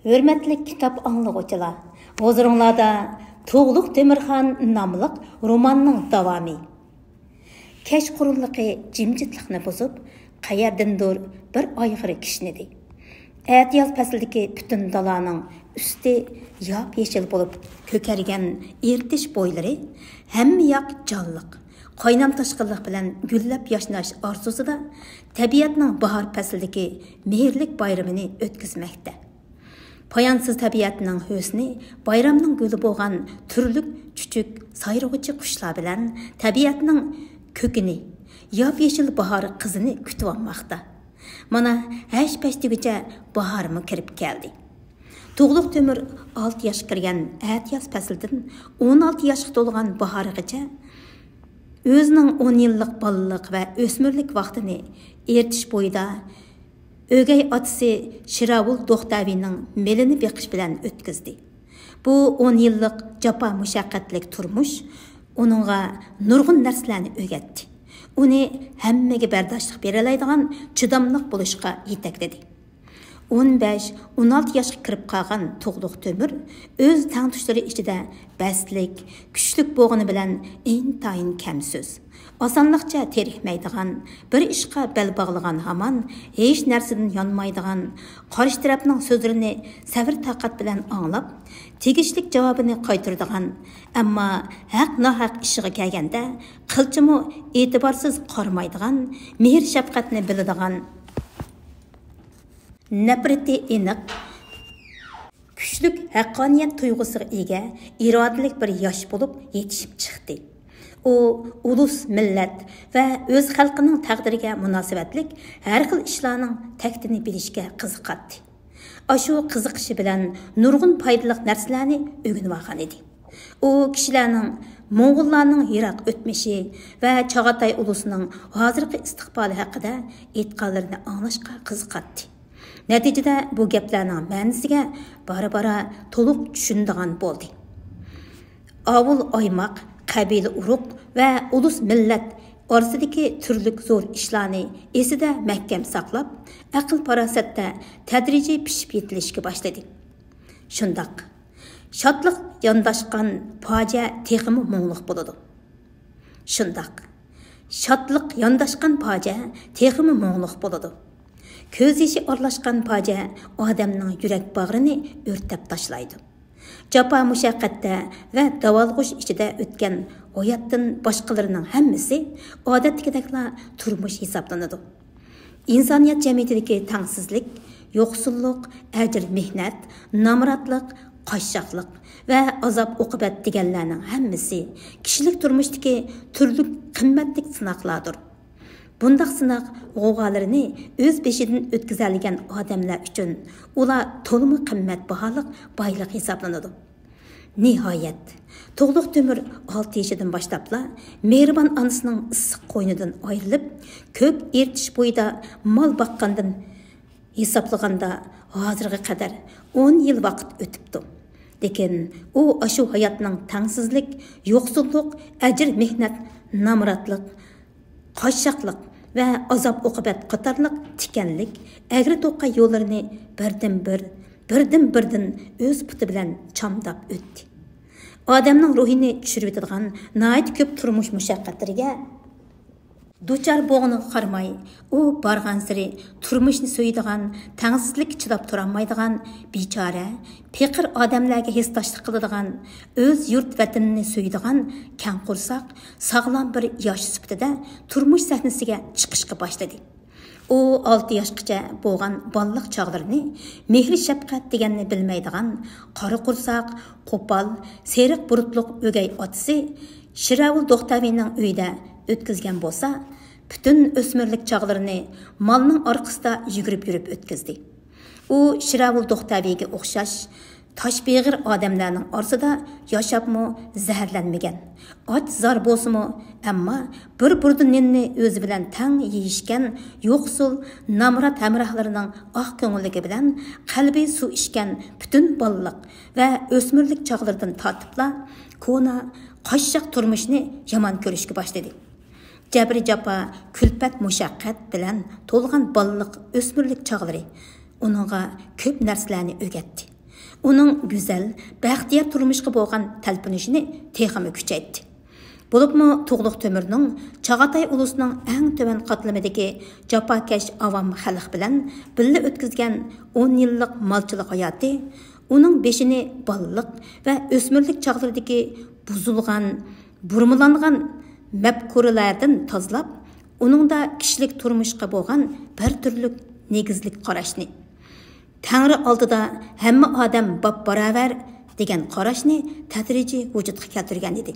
Hürmetlik kitap anlıqçılar, huzurunlarda Tuğluq Temirxan namlıq romanның davamı. Keş qurulluqi jimjitlikni buzub, qayerdandur bir ayg'iri kishnidi. Yaz fasildagi bütün dalaning üsti yap yeşil bo'lib ko'kargan ertish bo'ylari hamma yoq jonliq, qaynam toshqinlik bilan gullab yashnash orzusida tabiatning bahor faslidagi mehrlik bayramini o'tkazmoqda. Poyansız tabiatning husni bayramning guli bo'lgan turlik chuchuk sayrug'uchi qushlar bilan tabiatning ko'kini yap yeşil bahor qizini kutib olmoqda. Mana hash-pashtigacha bahormi kirib keldi. Tuğluq Temir 6 yosh kirgan yaz fasldan 16 yoshga to'lgan bahorgacha o'zining 10 yillik balalik va o'smirlik vaqtini ertish bo'yida o'gay otasi Shiravul Do'xtavining melini beqish bilan o'tkazdi. Bu 10 yillik jafo mushaqqatlik turmush uningga nurg'un narsalarni o'rgatdi. Uni hammaga bardoshlik beralaydigan chidamliq bo'lishga yetakladi. 15-16 yoshga kirib qolgan Tuğluq Temir o'z tangtushlari ichida bastlik, kuchlik bo'lgani bilan intayin kamsiz, osonlikcha terikmaydigan, bir ishga bel bog'lagan hamon hech narsadan yonmaydigan, qarshi tarafning so'zlarini sabr taqat bilan anglab, tegishlik javobini qaytaradigan, ammo haq nohaq ishiga kelganda qilchimi e'tiborsiz qaramaydigan, mehr shafqatni biladigan, nafrati aniq, kuchlik haqqoniyat tuyg'usiga ega irodalik bir yosh bo'lib yetishib chiqdi. U ulus, millat va o'z xalqining taqdiriga munosabatlik har xil ishlarning taktini bilishga qiziqadi. Ashu qiziqishi bilan nurg'un foydali narsalarni o'rganib olgan edi. U kishilarning Moğollarning yiroq o'tmishi va Chag'atay ulusining hozirgi istiqboli haqida aytganlarini anglashga qiziqadi. Natijada bu gaplarning ma'nosiga bara to'liq tushunadigan bo'ldi. Avul oymoq, qabila urug' va ulus millat orasidagi turlik zo'r ishlarni esida mahkam saqlab, aql farosatda tadrijiy pishib yetilishga boshladi. Shundoq shodliq yondashgan fojia texmi mo'ngluq bo'ladi. Shundoq shodliq yondashgan fojia texmi mo'ngluq bo'ladi. Ko'z yoshi orlashgan fojia odamning yurak bag'rini o'rtab tashlaydi. Jafo mushaqqatda va davolg'ish ichida o'tgan hayotdan boshqalarining hammasi odatdagidekla turmush hisoblanadi. Insoniyat jamiyatidagi tangsizlik, yo'qsullik, ajr mehnat, nomrodlik, qo'shshoqlik va azob uqubat deganlarning hammasi kishilik turmushdagi turli qimmatli sinoqlardir. Bundaq sınaq g'o'g'alarini o'z beshidan o'tkazadigan odamlar uchun ular to'limi qimmat baholiq boylik hisoblanadi. Nihoyat, Tuğluq Temir 6 yoshidan boshlabla mehribon onasining issiq qo'ynidan ayrilib, ko'p ertish bo'yida mol boqqandan hisoblaganda hozirga qadar 10 yil vaqt o'tibdi. Lekin u ashu hayotning tangsizlik, yo'qsullik, ajr mehnat, nomrodlik, qo'shshoqlik va azob uqubat qatorliq tikanlik, agri to'qqa yo'llarini birdan o'z puti bilan chamdab o'tdi. Odamning ruhini tushirib o'tadigan nihoyat ko'p turmush mushaqqatlariga duchor bo'g'ini qarmay, u borgan siri turmushni so'yadigan, tangsizlik chidab turolmaydigan bechora, faqir odamlarga hissdoshlik qiladigan, o'z yurt vatanini so'yadigan kang qursoq, sog'lom bir yosh sifatida turmush sahnasiga chiqishga boshladi. U 6 yoshgacha bo'lgan balliq chog'larini mehri shafqat deganni bilmaydigan, qora qursoq, qo'pol, seriq burutliq o'gay otasi Shiravul Do'xtavining uyida o'tkazgan bo'lsa, bütün o'smirlik chog'larini molning orqasida yugurib yurib o'tkazdi. U Shiravul Do'xtaviga o'xshash toshbeg'ir odamlarning orasida yashabmi zaharlanmagan. Och zor bo'lsa-mu, ammo bir burduninni o'zi bilan tang yeyishgan yo'qsul nomrod hamrohlarining oq ko'ngilligi bilan qalbi suv ichgan bütün balliq va o'smirlik chog'laridan tortibla ko'na qo'shshoq turmushni yomon ko'rishga boshladi. Jabri japa, külpət mushaqqat bilan to'lgan balliq o'smirlik chog'lari uningga ko'p narsalarni o'rgatdi. Uning go'zal, baxtiyor turmushga bo'lgan talpinishini texmi kuchaytdi. Bo'libmi Tug'luq Temirning Chag'atay ulusining eng tuvan qatlamidagi jafokash avam xalq bilan birga o'tkazgan 10 yillik malchilik hayoti uning beshini balliq va o'smirlik chog'laridagi buzilgan, burmalangan mafkuralardan tozalab, uningda kishilik turmushga bo'lgan bir turlik negizlik qarashni, Tangri oldida hamma odam bab-baravar degan qarashni tadrijiy vujudga keltirgan edi.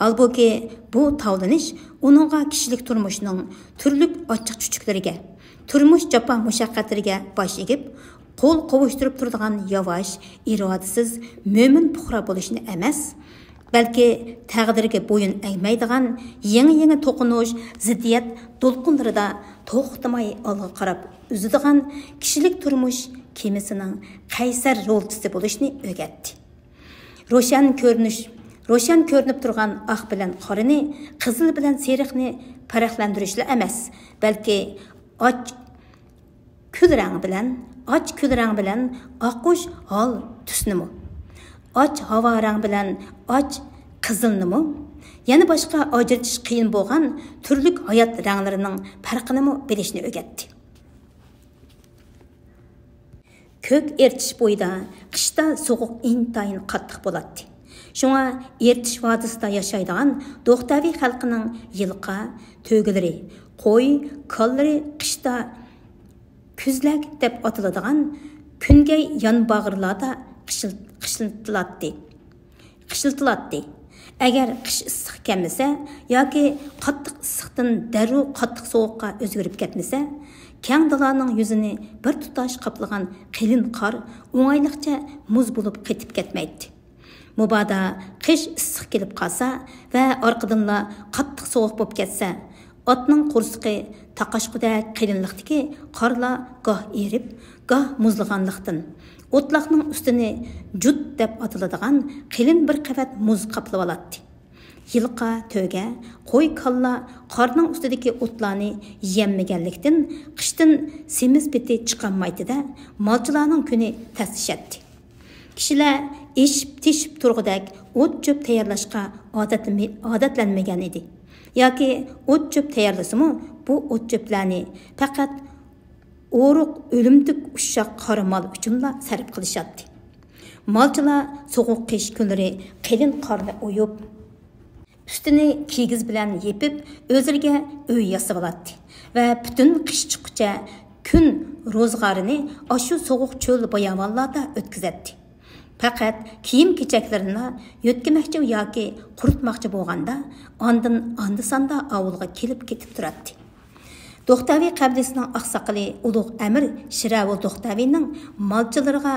Halbuki bu tavlanish uningga kishilik turmushning turli ochiq-chuchuklariga, turmush jafo mushaqqatlariga bosh egib, qo'l qovushtirib turadigan yavash, irodasiz, mo'min puxra bo'lishni emas, balki taqdirga bo'yin egmaydigan yangi to'qinish, ziddiyat to'lqinlarida to'xtamay olg'a qarab uzadigan kishilik turmush kemisining qaysar rolchisi bo'lishni o'rgatdi. Ro'shan ko'rinib turgan oq bilan qorini, qizil bilan seriqni farqlantirishla emas, balki och kul rang bilan oqush hol tusnimi, och havo rang bilan och qizilnimi, yana boshqa ajratish qiyin bo'lgan turli hayot ranglarining farqini bilishni o'rgatdi. Ko'k ertish bo'yida qishda sovuq intayin qattiq bo'ladi. Şuna Ertish vodisida yashaydigan Do'xtaviy xalqining yilqa, to'gilari, qo'y, kollari qishda kuzlak deb atiladigan kungay yonbag'irlarda qishiltiladi. Agar qish issiq kelmasa yoki qattiq issiqdan darrov qattiq sovuqqa o'zgarib ketmasa, keng dalaning yuzini bir tutash qaplagan qalin qor o'ng'ayliqcha muz bo'lib qetib ketmaydi. Mubada qish issiq kelib qolsa va orqadanla qattiq sovuq bo'lib ketsa, otning qursiqi taqashqudek qilinliqdagi qorla goh erib, goh muzlaganlikdan o'tloqning ustini jut deb atiladigan qilin bir qavat muz qaplab oladi. Yilqa, to'ga, qo'y kalla qorning ustidagi o'tlarni yemmaganlikdan qishdan semiz beti chiqolmaydi-da, molchilarning kuni tasishadi. Kishilar eshib-teshib turg'udak o't cho'p tayyorlashga odatlanmagan edi. Yoki o't cho'p tayyorlasimi, bu o't cho'plarni faqat o'ruq, o'limtik ushshaq qoramol uchunla sarf qilishadi. Molchilar sovuq qish kunlari qalin qorni o'yib, ustini kigiz bilan yepib, o'zlariga uy yasab oladi va butun qish chiqquncha kun ro'zg'orini ashu sovuq cho'l bayonlarda o'tkazadi. Faqat kiyim-kechaklarini yo'tkamoqchi yoki quritmoqchi bo'lganda, onda-sonda avulga kelib ketib turadi. Do'xtaviy qabilasining oqsoqoli ulug' amir Shiravul Do'xtaviyning molchilariga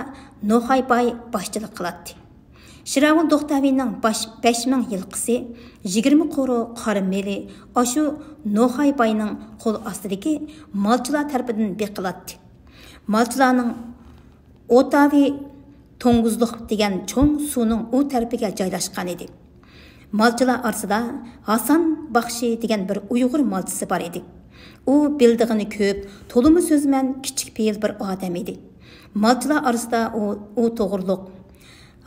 No'xayboy boshchilik qiladi. Shiravul Do'xtaviyning 5000 yilqisi 20 qo'ri qorimeli ashu No'xayboyning qo'l ostidagi molchilar tarafidan beqiladi. Molchilarning O'taviy To'ng'izliq degan cho'ng suvning u tarafiga joylashgan edi. Molchilar orasida Hasan Baxshi degan bir Uyg'ur molchisi bor edi. U bildig'ini ko'p, to'limi so'zman kichik fe'l bir odam edi. Molchilar orasida u to'g'riliq.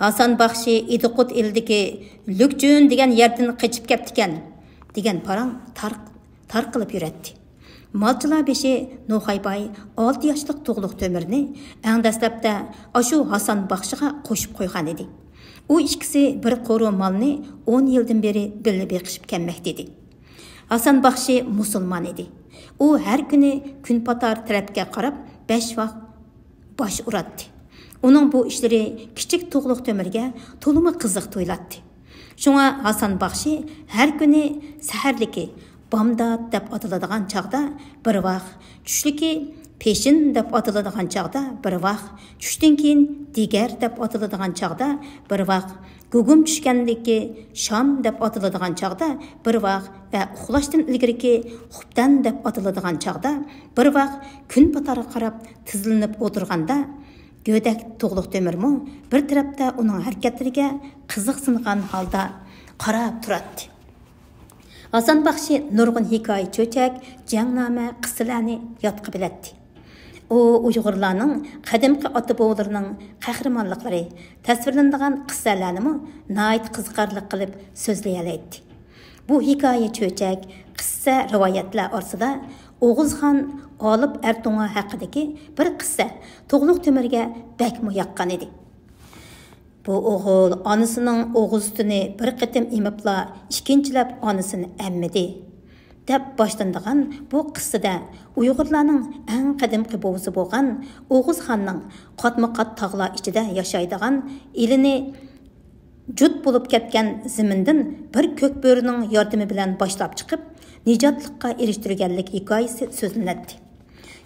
Hasan Baxshi Idiqut eldagi Lukjun degan yerdan qochib ketgan degan parang tarqilib yuradi. Molchilar beshi No'xayboy 6 yoshlik Tug'luq Temirni eng dastlabda ashu Hasan Baxshiga qo'shib qo'ygan edi. U ikkisi bir qo'ri molni 10 yildan beri birga beqishib kelmoqda edi. Hasan Baxshi musulmon edi. U har kuni kunpatar tarafga qarab 5 vaqt bosh uradi. Uning bu ishlari kichik Tug'luq Temirga to'limi qiziq tuyuladi. Shunga Hasan Baxshi har kuni saharligi Bamdad deb atiladigan chaqda bir vaqt, tushliki peshin deb atiladigan chaqda bir vaqt, tushdan keyin digar deb atiladigan chaqda bir vaqt, gugum tushganligi shom deb atiladigan chaqda bir vaqt va uxlashdan ilgariki xubdan deb atiladigan chaqda bir vaqt kun patariga qarab tizilib o'tirganda Go'dak Tug'luq Temirmi bir tarafda uning harakatlariga qiziqsingan holda qarab turadi. Hasan Baxshi nurg'un hikoya cho'chak, jangnoma, qissalarni yodqa biladi. u Uyg'urlarning qadimgi ota-bobolarining qahramonliklari tasvirlanadigan qissalarni nihoyat qiziqarli qilib so'zlayoladi. Bu hikoya cho'chak qissa rivoyatlar orasida O'g'izxon Olib Ertunga haqidagi bir qissa To'g'liq Temirga bakmo yoqqan edi. Bu o'g'il onasining o'g'iz sutini bir qatim emibla ikkinchilab onasini emmidi deb boshlanadigan bu qissada Uyg'urlarning eng qadimgi bo'g'isi bo'lgan O'g'izxonning qatma-qat tog'lar ichida yashaydigan elini jut bo'lib ketgan zimindan bir ko'k bo'rining yordami bilan boshlab chiqib nijotlikqa erishtirganlik hikoyasi so'zlanadi.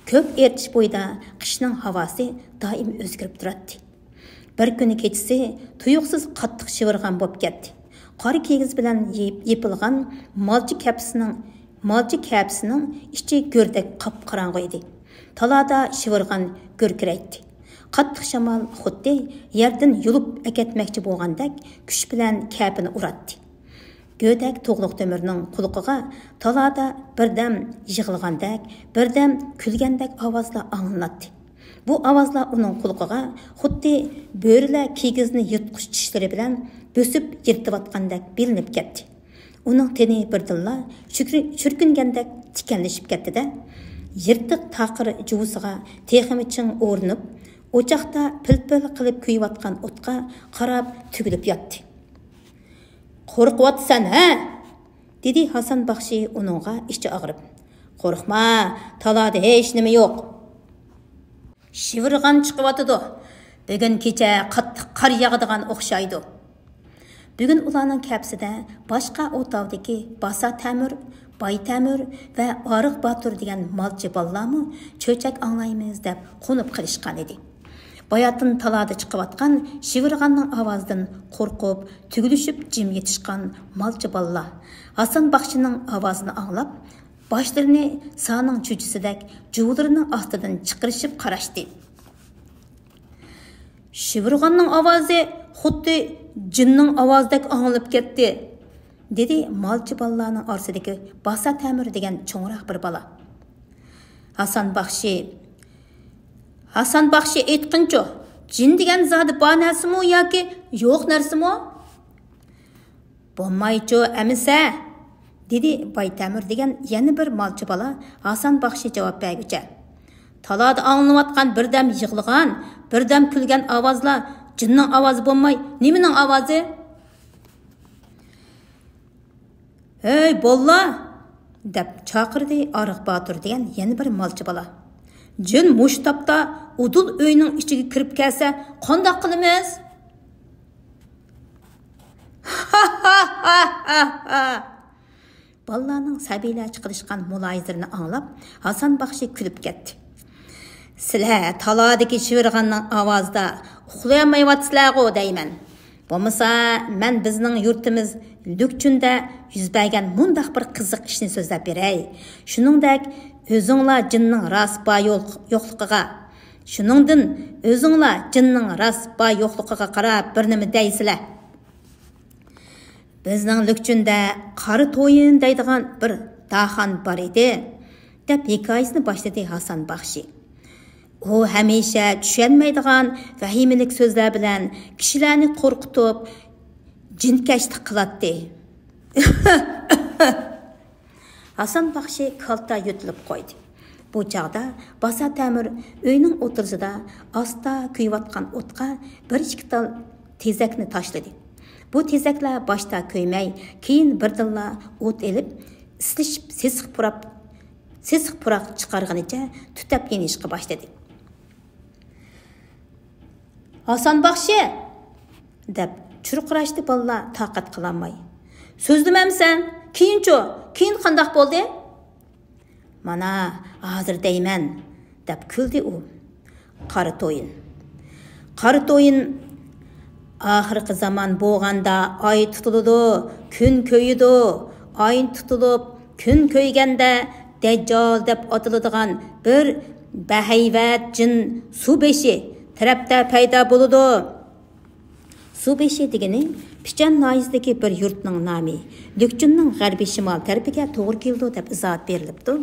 Ko'p ertish bo'yida qishning havosi doim o'zgarib turadi. Bir kuni kechasi tuyuqsiz qattiq shivirgan bo'lib ketdi. Qor kigiz bilan yepilgan malchi kapsining ichi go'rdak qop-qorong'u edi. Talada shivirgan go'rkiraydi. Qattiq shamol xuddi yerdan yulib aketmoqchi bo'lgandek kuch bilan kapini uratdi. Go'dak To'g'liq Temirning quloqiga talada birdam yig'ilgandek, birdam kulgandek ovozlar anglanadi. Bu ovozlar uning quloqiga xuddi bo'rilar kigizni yirtqich tishlari bilan bo'sib yirtib bilinib ketdi. Uning teni birdilla churkingandek tikanlashib ketdi-da, yirtiq taqir juvisiga teximiching o'rnib, o'choqda pil-pil qilib kuyayotgan o'tqa qarab tugilib yotdi. "Qo'rqyapsan, ha?" dedi Hasan Baxshi uningga ichi og'rib. "Qo'rqma, talada hech nima yo'q. Shivirgan chiqyotidi. Bugun kecha qattiq qor yog'adigan o'xshaydi." Bugun ularning kapsida boshqa o'tovdagi Basa Tamir, Bay Tamir va Oriq Batur degan malchi bolalarmi cho'chak anglaymiz deb qo'nib qilishgan edi. Bayatın talada chiqayotgan shivirganning ovozidan qo'rqib, tugilishib jim yetishgan malchi bolalar Hasan Baxshining ovozini anglab, boshlarini saning chuchisidek juvlarining ostidan chiqarishib qarashdi. "Shivirganning ovozi xuddi jinning ovozidek anglab ketdi", dedi malchi bolalarning orasidagi Basa Tamir degan cho'ngroq bir bola. Hasan Baxshi aytqincha, jin degan zodi bor narsimi yoki yo'q narsimi? "Bo'lmaychu amisa", dedi Bay Tamir degan yana bir malchi bola Hasan Baxshi javob berguncha. "Talada anglanayotgan birdam yig'ilgan, birdam kulgan ovozlar jinning ovozi bo'lmay, nimaning ovozi?" "Hey bolla!" deb chaqirdi Oriq Batur degan yana bir malchi bola. "Jin mushtapda udul uyning ichiga kirib kelsa, qanday qilamiz?" Bolalarning sabiylar chiqarishgan muloyizlarini anglab, Hasan Baxshi kulib ketdi. "Sizlar taladagi shivirganning ovozida uxlayolmayapsizlar-ku deyman. Bo'lmasa, men bizning yurtimiz Lukchunda yuz bergan mundaq bir qiziq ishni so'zlab beray. Shuningdek, o'zinglar jinning ras ba yo'qligiga, shuningdan o'zinglar jinning ras ba yo'qligiga qarab bir nima deysizlar. Bizning Lukchunda qari to'yin deydigan bir daxan bor edi", deb hikoyasini boshladi Hasan Baxshi. U hamisha tushunmaydigan vahimalik so'zlar bilan kishilarni qo'rqitib, jinkashlik qiladi. Hasan Baxshi kalta yutilib qo'ydi. Bu chaqda Basa Tamir uyning o'tirsida asta kuyayotgan o'tqa bir ikki tal tezakni tashladi. Bu tezaklar boshda ko'ymay, keyin birdilla o't elib, islishib sesiq puroq chiqarganicha tutab yenishga boshladi. "Hasan Baxshi!" deb churqirashdi bolalar taqat qilolmay. "So'zlamamsan? Keyin qandaq bo'ldi?" "Mana hozir deyman", deb kuldi u. Qari to'yin oxirgi zamon bo'lganda oy tutiladi, kun ko'yidi. Oy tutilib, kun ko'yganda Dajjal deb atiladigan bir bahayvat jin subeshi tarafda paydo bo'ladi. Subeshi degani Pichan noyizdagi bir yurtning nomi. Lukchunning g'arbiy shimol tarafiga to'g'ri keldi deb izoh berilibdi.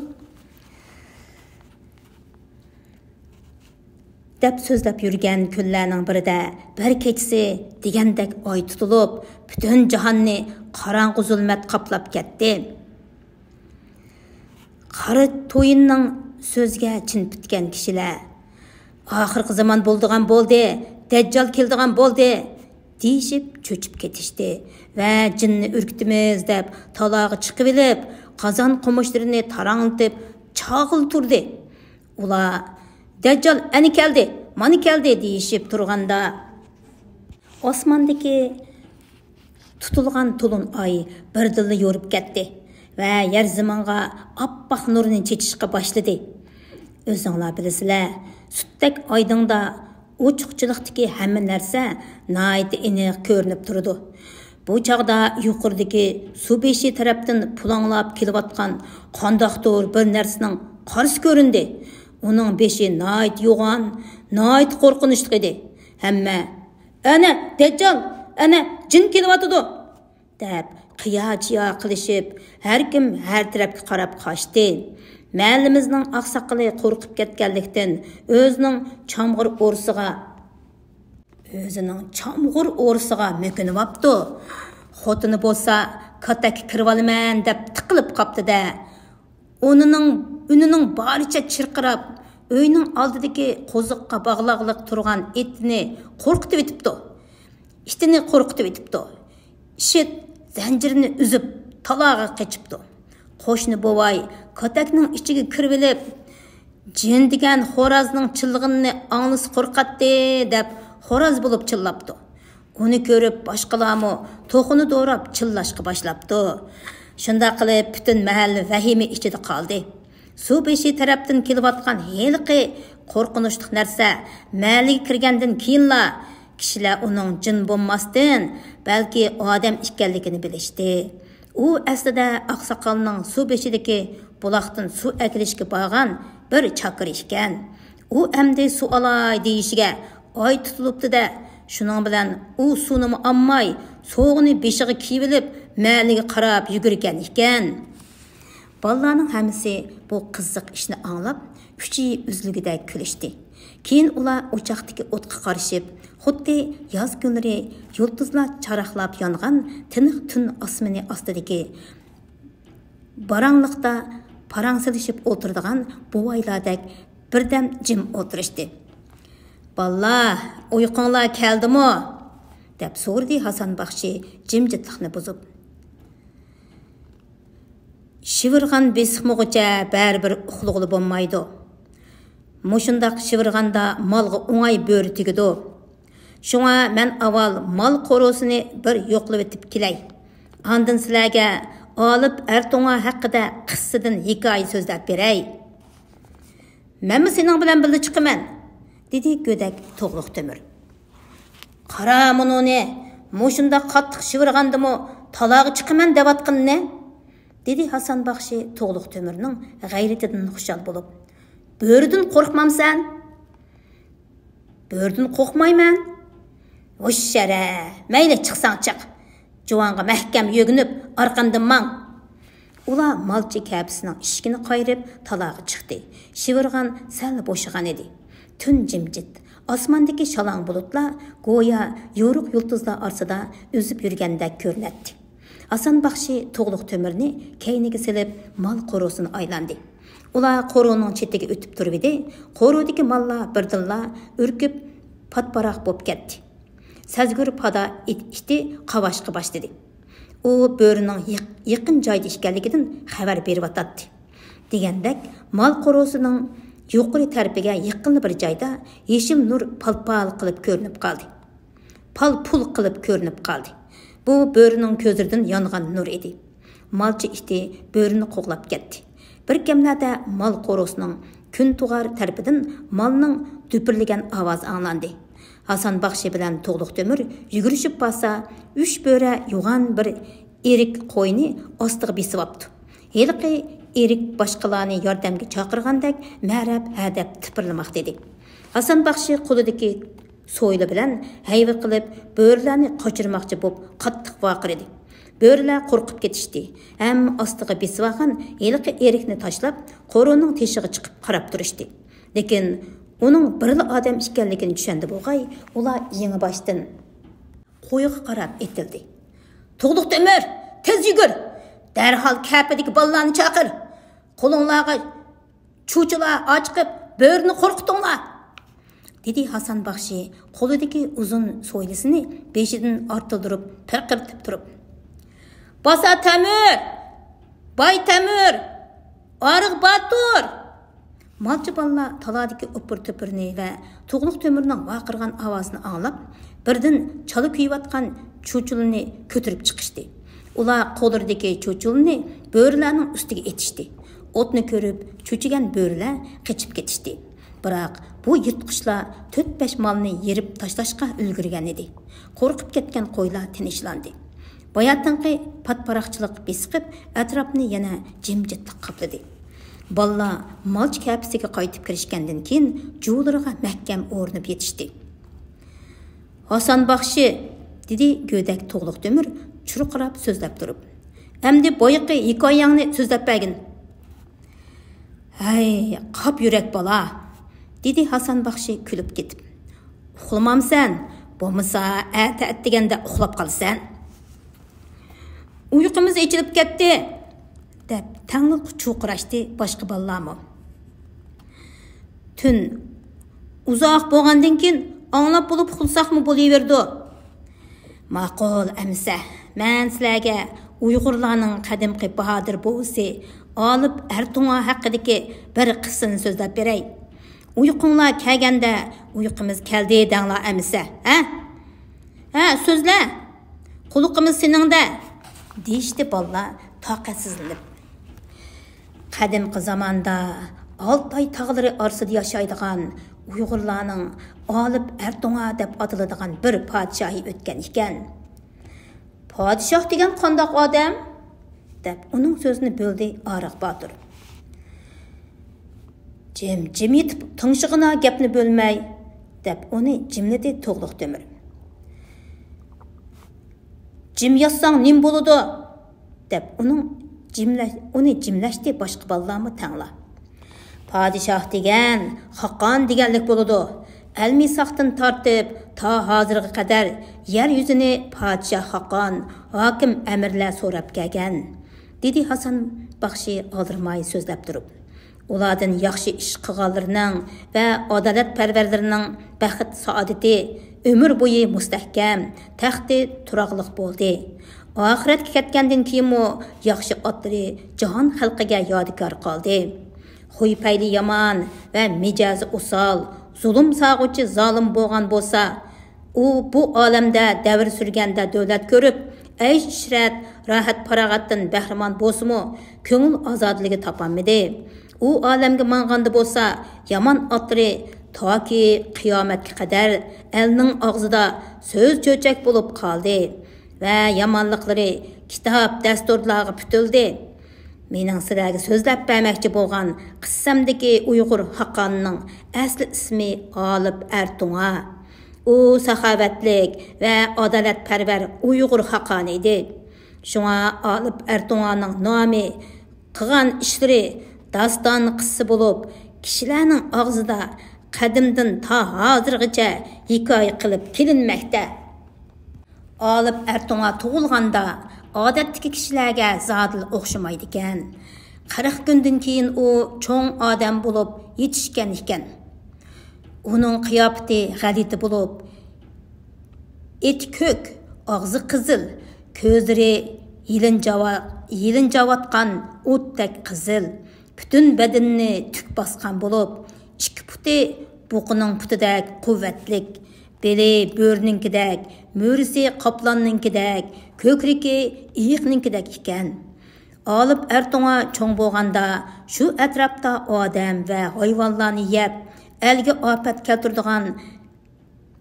deb so'zlab yurgan kunlarning birida bir kechasi degandek oy tutilib, butun jahonni qorong'u zulmat qoplab ketdi. Qari to'yinning so'zga chin bitgan kishilar oxirgi zamon bo'ldigan bo'ldi, dajjal keldigan bo'ldi deyishib cho'chib ketishdi va jinni urkitimiz deb talog'i chiqib olib, qozon qo'mishlarini taranglatib chog'il turdi. Ular dajjal ani keldi, mana keldi deyishib turganda osmondagi tutilgan to'lin oy birdilla yo'rib ketdi va yer zamonga oppoq nurni chechishga boshladi. O'zinglar bilasizlar, sutdek oydingda ochiqchilikdagi hamma narsa nihoyat aniq ko'rinib turadi. Bu chog'da yuqoridagi suv beshi tarafdan pulanglab kelayotgan qandoqdir bir narsaning qarshi ko'rindi. Uning beshi nihoyat yo'g'on, nihoyat qo'rqinchli edi. Hamma ana dajjal, ana jin kelyotidi deb qiyochiya qilishib, har kim har tarafga qarab qochdi. Mahallimizning oqsoqoli qo'rqib ketganlikdan o'zining chamg'ur o'rsiga mo'kinibdi. Xotini bo'lsa katak kirib olaman deb tiqilib qopdi-da. Unining baricha chirqirab, uyning oldidagi qo'ziqqa bog'liqliq turgan itni qo'rqitib etibdi. Ishit zanjirini uzib, talog'iga qechibdi. Qo'shni bo'vay katakning ichiga kirib olib, jin degan xo'rozning chillig'ini anglisi qo'rqatdi deb xo'roz bo'lib chillabdi. Uni ko'rib boshqalarmi to'qini do'rab chillashga boshlabdi. Shunda qilib butun mahalla vahima ichida qoldi. Suv beshi tarafdan kelayotgan heliqi qo'rqinchli narsa mahalliga kirgandan keyinla kishilar uning jin bo'lmasdan, balki odam ekanligini bilishdi. U aslida oqsoqolning suv beshidagi buloqdan suv akilishga borgan bir chaqir ekan. U endi suv olay deyishiga oy tutilibdi-da, shuning bilan u suvni olmay, so'g'ini beshiga kiyib olib, mahalliga qarab yugurgan ekan. Bolalarning hammasi bu qiziq ishni anglab, kuchi uzligidek kulishdi. Keyin ular o'choqdagi o'tga qarashib, xuddi yoz kunlari yulduzlar charaqlab yongan tiniq tun osmoni ostidagi barangliqda parangsilishib o'tiradigan buvaylardek birdam jim o'tirishdi. "Balla, uyqunglar keldimi?" deb so'radi Hasan Baxshi jimjitlikni buzib. "Shivirgan besiqmog'icha baribir uxlug'li bo'lmaydi. Mushundaq shivirganda malga o'ngay bo'ri tegidi. Shunga men avval mal qo'rosini bir yo'qlab etib kelay. Andin sizlarga olib ertonga haqida qissadan hikoya so'zlab beray. Menmi sening bilan birga chiqaman?" dedi go'dak To'g'liq Temir. "Qara munoni, mushunda qattiq shivirgandimi talog'i chiqaman devatqinni?" dedi Hasan Baxshi To'g'liq Temirning g'ayratidan xushal bo'lib. "Bo'ridan qo'rqmamsan?" "Bo'ridan qo'rqmayman." "O'shara, mayli chiqsang chiq. Juvonga mahkam yo'ginib, orqamdan mang." Ular malchi kapisining eshigini qayirib, talog'i chiqdi. Shivirgan sal bo'shagan edi. Tun jimjit. Osmondagi shalong bulutlar go'yo yo'ruq yulduzlar orasida o'zib yurgandek ko'rinadi. Hasan Baxshi To'g'liq Temirni keyniga silib, mal qo'rosini aylandi. Ular qo'roning chetiga o'tib turib edi. Qo'rodagi mallar birdilla urkib patparaq bo'lib ketdi. Sazgur pada iti qavashqa boshladi. U bo'rining yaqin joyda ekanligidan xabar berib atadi. Degandek, mal qo'rosining yuqori tarafiga yaqin bir joyda yeshil nur palpal qilib ko'rinib qoldi. Pal-pul qilib ko'rinib qoldi. Bu bo'rining ko'zlaridan yongan nur edi. Malchi iti bo'rini qo'g'lab ketdi. Bir kemlarda mal qo'rosining kun tug'ar tarafidan malning düpirlagan ovoz anglandi. Hasan Baxshi bilan To'g'liq Temir yugurishib borsa, 3 bo'ra yo'g'on bir erik qo'yni ostiga besib olibdi. Heliqi erik boshqalarni yordamga chaqirgandek ma'rab hadab tipirlamoqda edi. Hasan Baxshi qo'lidagi so'yli bilan hayva qilib bo'rlarni qochirmoqchi bo'lib qattiq vaqirdi. Bo'rlar qo'rqib ketishdi. Ham ostiga besib olgan heliqi erikni tashlab, qo'roning teshiga chiqib qarab turishdi. Lekin Onun birli adam ekanligini düşendi bo'lg'ay, ular yangi boshdan qo'yiga qarab etildi. To'g'liq Temur, tez yugur. Darhol kapidagi bolalarni chaqir. Qo'linglarga chuchlar ochqib, bo'rini qo'rqitinglar. Dedi Hasan Baxshi qo'lidagi uzun so'ylisini beshidan ortildirib, pirqirtib turib. Basa Temur! Bay Temur! Ariq Batur! Malçı balla taladaki öpür töpürünü ve Tuğluq Temur'un vaqırgan avazını anlap, birden çalı kuyuvatkan çuçulunu kötürüp çıkıştı. Ula qo'lirdagi cho'chulni bo'rilarning ustiga etishdi. O'tni ko'rib, cho'chigan bo'rilar qochib ketishdi. Biroq bu yirtqichlar 4-5 molni yerib tashlashga ulgurgan edi. Qo'rqib ketgan qo'ylar tinishlandi. Boyatinqi patparaqchilik besiqib, atrofni yana jimjitlik qopladi. Balla malch kapisiga qaytib kirishgandan keyin jo'lariga mahkam o'rnib yetishdi. Hasan Baxshi dedi go'dak Tuğluq Temur churqirab so'zlab turib. Endi boyiqi hikoyangni so'zlab bergin. Hay, qop yurak bola, dedi Hasan Baxshi kulib ketib. Uxlamamsan, bo'lmasa ata deganda uxlab qolsan. Uyqumiz ichilib ketdi, deb tangli chuqirashdi boshqa bolalarmi. Tun uzoq bo'lgandan keyin anglab bo'lib uxlasaqmi bo'laverdi. Ma'qul amsa, men sizlarga Uyg'urlarning qadimgi bahodir bo'lsa, olib Ertunga haqidagi bir qismini so'zlab beray. Uyqunglar kelganda uyqimiz keldi danglar amsa, ha? Ha, so'zla. Quluqimiz seningda, deyishdi bolalar taqatsizlanib. Qadimgi zamonda Altay tağları arsida yashaydigan Uyg'urlarning olib Ertunga deb atiladigan bir podshohi o'tgan ekan. Podshoh degan qandoq odam? Deb uning so'zini bo'ldi Ariq Batur. Jim yetib tingshig'ina gapni bo'lmay, deb uni jimladi Tuğluq Temur. Jim yazsang nim bo'ladi, deb uni jimlashdi boshqa bolalarmi tangla. Padişah degan, Haqqon deganlik bo'ladi. Al-Misaqdan tortib ta hozirga qadar yer yuzini Padişah Haqqon, hokim amirlar so'rab kelgan, dedi Hasan Baxshi oldirmay so'zlab turib. Ulardan yaxshi ish qilganlarning va adolatparvarlarning baxt saodati ömür bo'yi mustahkam, taxti turaqliq bo'ldi. Oxiratga ketgandan keyin yaxshi otlari jahon xalqiga yodgor qoldi. Xuy payli yomon va mijozi usol, zulm sağuchi zolim bo'lgan bo'lsa, u bu olamda davr surganda davlat ko'rib, aysh ishrat, rohat farog'atdan bahramon bo'lsa-mu, ko'ngil ozodligi topolmadi. U olamga mang'anda bo'lsa, yomon otlari toki qiyomatga qadar elning og'zida so'z cho'chak bo'lib qoldi va yomonliklari kitob dasturlarga putildi. Mening sizlarga so'zlab bermoqchi bo'lgan qissamdagi Uyg'ur Haqqonning asli ismi Olib Ertunga. U saxovatlik va adolatparvar Uyg'ur Haqqon edi. Shunga Olib Ertunganing nomi, qilgan ishlari daston qissa bo'lib, kishilarning og'zida qadimdan ta hozirgacha hikoya qilib kelinmoqda. Olib Ertunga tug'ilganda odatdagi kishilarga zodil o'xshamaydi ekan. 40 kundan keyin u cho'ng odam bo'lib yetishgan ekan. Uning qiyofati g'alati bo'lib, eti ko'k, og'zi qizil, ko'zlari yilinjavatgan o'tdek qizil, butun badanini tuk bosgan bo'lib, ikki puti buqining putidek quvvatlik, beli bo'rninkidek, mo'risi qoplonninkidek, ko'krigi iyiqninkidek ekan. Olib Ertunga cho'ng bo'lganda shu atrofda odam va hayvonlarni yeb, elga ofat keltiradigan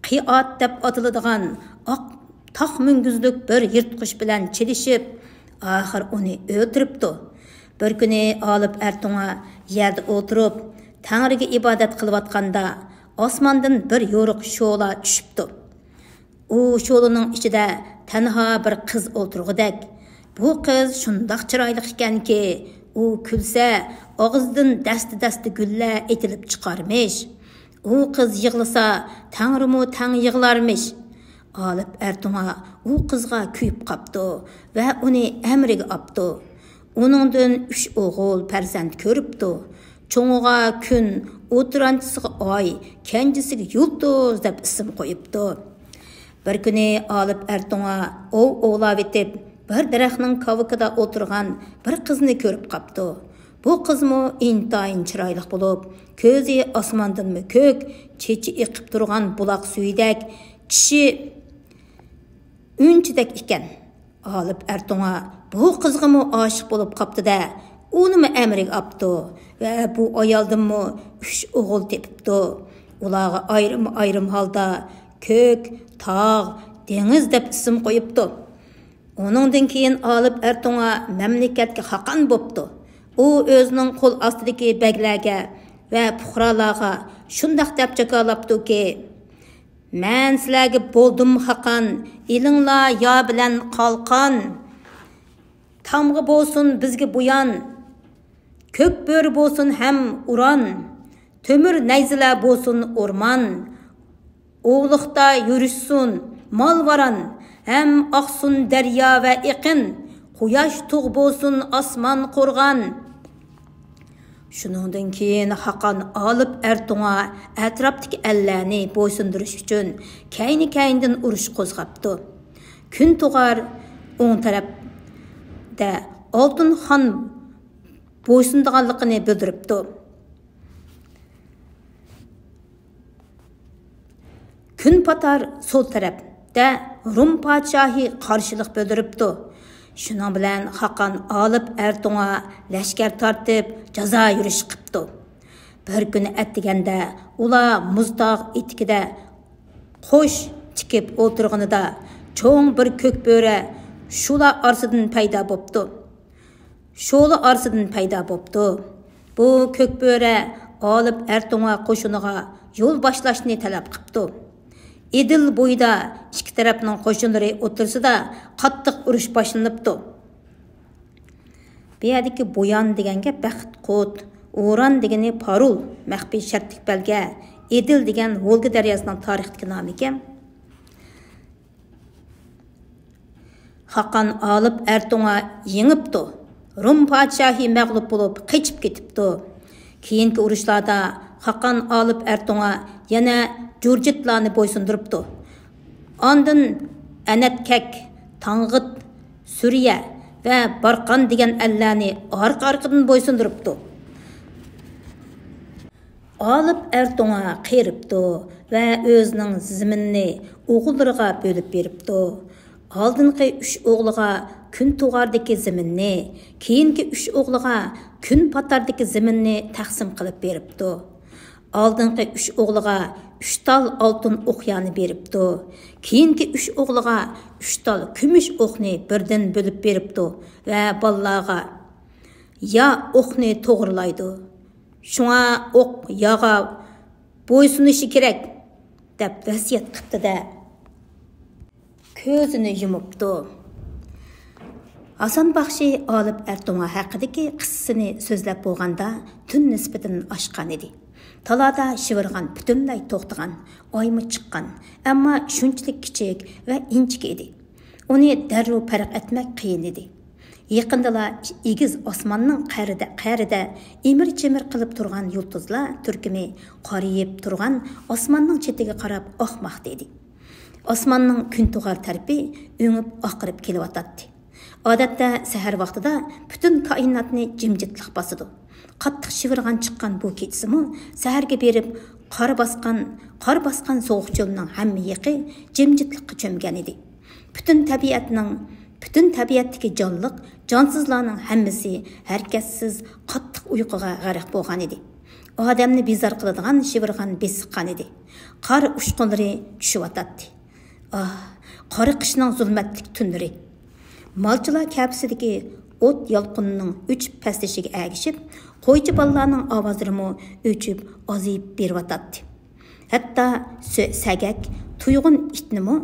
qiyoat deb atiladigan oq taq munguzlik bir yirtqich bilan chilishib, oxir uni o'ltiribdi. Bir kuni Olib Ertunga yerda o'tirib, Tangriga ibodat qilayotganda osmondan bir yo'riq sho'la tushibdi. U sho'laning ichida tanho bir qiz o'tirg'idak. Bu qiz shundoq chiroyli ekanki, u kulsa og'zidan dasti-dasti gullar etilib chiqarmish. O kız yığılsa, Tanrımı taң yığılarmış. Alıp Ertuğ'a o kızga kuyup kaptı ve onu emrige aptı. Onundan 3 oğul perzent körüptü. Çoğuğa gün, oturançısıga ay, kendisiga yulduz dep isim koyuptu. Bir günü alıp Ertuğ'a oğlap etip, bir daraxtning kavukida oturgan bir qizni körüp kaptı. Bu qizmi intayın chiroyli bo'lib, ko'zi osmondanmi ko'k, chechi iqib turgan buloq suyidek, kishi unchidek ekan. Alıp Ertuğ'a bu qizgimi oshiq bo'lib qaptida, unimi emriga aptı ve bu ayoldanmi 3 o'g'il tepipti. Ularga ayrım halda ko'k, tog', dengiz deb ism qo'yibdi. Onundan keyin alıp Ertuğ'a memleketga haqan bo'pti. O özünün qo'l ostidagi baglarga va puhralarga shundaq deb jakolabdiki, "Men sizlarga bo'ldim haqan, elinglar yo bilan qalqon. Tamg'i bo'lsin bizga buyon, ko'k bo'ri bo'lsin ham uron, tömür nayzilar bo'lsin o'rmon. O'g'liqda yurishsin molvaron, hem oqsin daryo va iqin, quyosh tug' bo'lsin osmon qo'rg'on." Shuningdan keyin Haqqon alıp Ertuğ'a atrofdagi ellarni bo'ysundirish uchun kayni-kayndan urush qo'zg'abdi. Kun tug'ar o'ng tarafda Oltin xon bo'ysundiganligini bildiribdi. Kun patar sol tarafda Rum podshohi qarshilik bildiribdi. Şunun bilan Haqqon alıp Ertuğ'a lashkar tortib jazo yurish qipti. Bir kuni atdiganda ular muzdog' etikida qo'sh tikib o'tirganida cho'ng bir ko'k bo'ri shular orasidan paydo bo'pti. Bu ko'k bo'ri alıp Ertuğ'a qo'shiniga yo'l boshlashni talab qipti. Edil bo'yida ikki tarafning qo'shinlari o'tirsida qattiq urush boshlanibdi. Bu yerdagi bo'yon deganga baxt qut, o'ran degani parul, maxfiy shartlik belga, Edil degan Volga daryosining tarixdagi nomi ekan. Haqqon alıp Ertuğ'a yengibdi. Rum podshohi mag'lub bo'lib qochib ketibdi. Keyingi urushlarda Haqqon alıp Ertuğ'a yana Jurjitlarni bo'ysundiribdi. Ondan Anatkak, Tang'it, Suriya va Barqan degan ellarni orqa-orqadan bo'ysundiribdi. Alıp Ertuğ'a qiribdi va o'zining ziminni o'g'illariga bo'lib beribdi. Oldingi 3 o'g'liga kun tug'ardagi ziminni, keyingi 3 o'g'liga kun patardagi ziminni taqsim qilib beribdi. Oldingi 3 o'g'liga 3 tal oltin o'qyani beribdi. Keyingi 3 o'g'liga 3 tal kumush o'qni birdan bo'lib beribdi va bolalarga ya o'qni to'g'rilaydi. Shunga o'q yaga bo'ysunishi kerak deb vasiyat qildi-da ko'zini yumibdi. Hasan Baxshi Alıp Ertuğ'a haqidagi qissasini so'zlab bo'lganda tun nisbatan oshgan edi. Talada shivirgan, butunlay to'xtagan, oymi chiqqan, ammo shunchalik kichik va inchik edi. Uni darrov farq etmek qiyin edi. Yaqindala egiz osmonning qa'rida emir-chemir qilib turgan yulduzlar turkumi qorayib turgan osmonning chetiga qarab oqmoqda edi. Osmonning kun tug'ar tarafi o'ngib oqirib kelyotdi. Odatda sahar vaqtida butun koinotni jimjitlik bosadi. Qattiq shivirgan chiqqan bu kechsimi saharga berib qor bosgan sovuq cho'lning hamma yiqi jimjitlikqa cho'mgan edi. Butun tabiatdagi jonliq, jonsizlarning hammasi harakatsiz qattiq uyquga g'arq bo'lgan edi. Odamni bezor qiladigan shivirgan besiqqan edi. Qor ushqunlari tushyotdi. Qora qishning zulmatlik tunlari. Malchilar kapsidagi o't yolqinining 3 pastishiga agishib, qo'ychi bolalarning ovozlarimi o'chib, ozib berayotdi. Hatto sagak, tuyg'un itnimi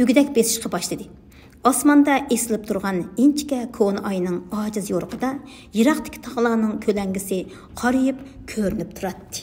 ugidak besishga boshladi. Osmonda esilib turgan inchika ko'n oyning ojiz yo'rqida yiroqdagi tog'larning ko'langisi qorayib ko'rinib turadi.